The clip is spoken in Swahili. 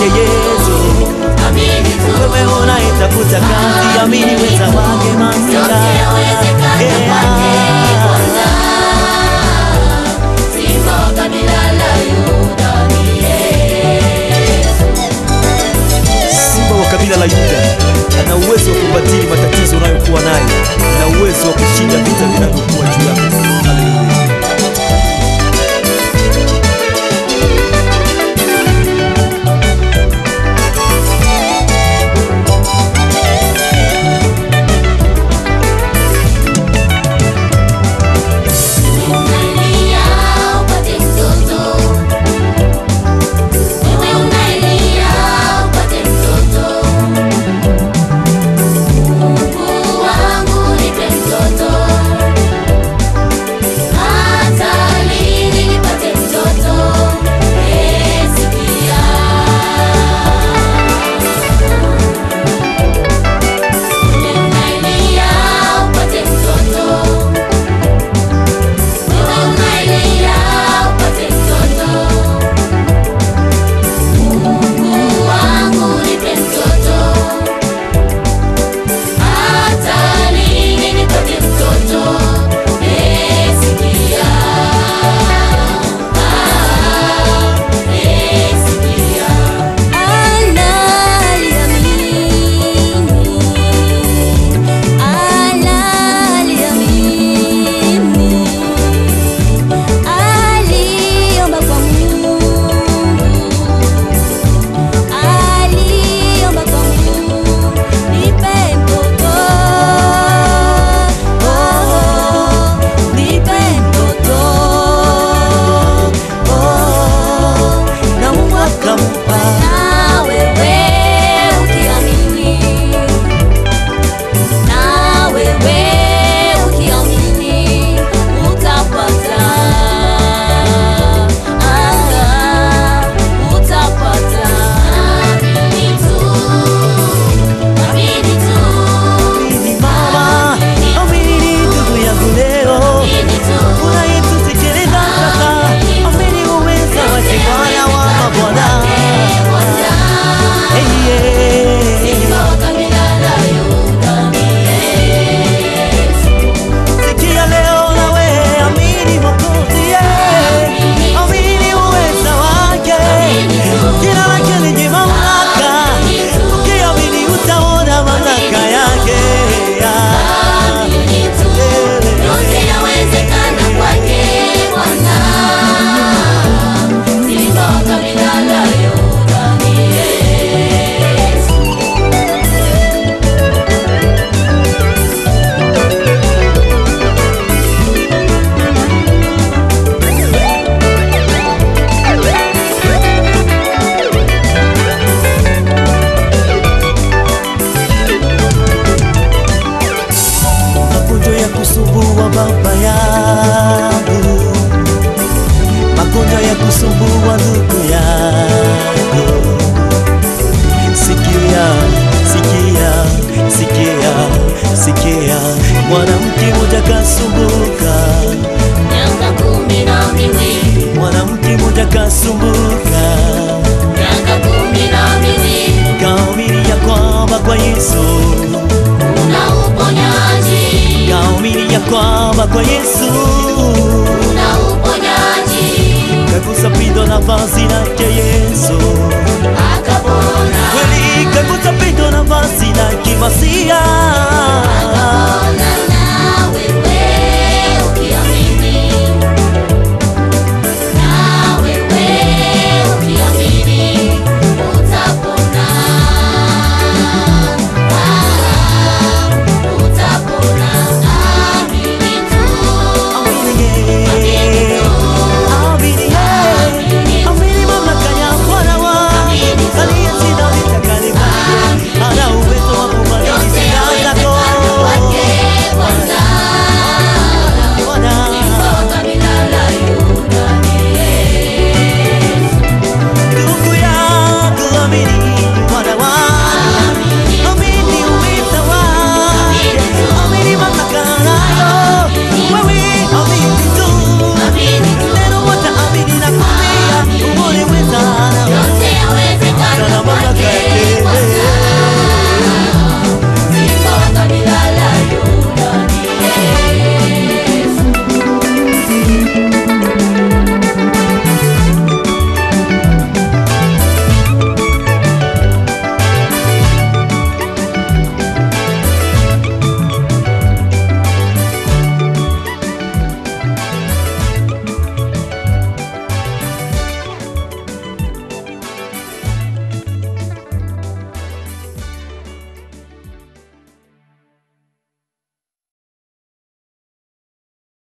lake Yesu. amini tu. Wewe unayetafuta kazi, amini weza wake masika. Yote yawezekana kwake Bwana. Simba wa kabila la Yuda ni Yesu. Simba wa kabila la Yuda ana uwezo wa kubadili matatizo unayokuwa nayo na uwezo wa kushinda vita vinavyokuwa juu yako. Haleluya. Baba yangu, magonjwa ya kusumbua ndugu yangu. Sikia, sikia, sikia, sikia, mwanamke mmoja kasumbuka miaka 12, mwanamke mmoja kasumbuka miaka 12, kaamini ya kwamba kwa Yesu una uponyaji, kaamini ya kwamba kwa Yesu una uponyaji, kagusa pindo na vazi lake Yesu akapona. kweli, kagusa pindo na vazi lake Masia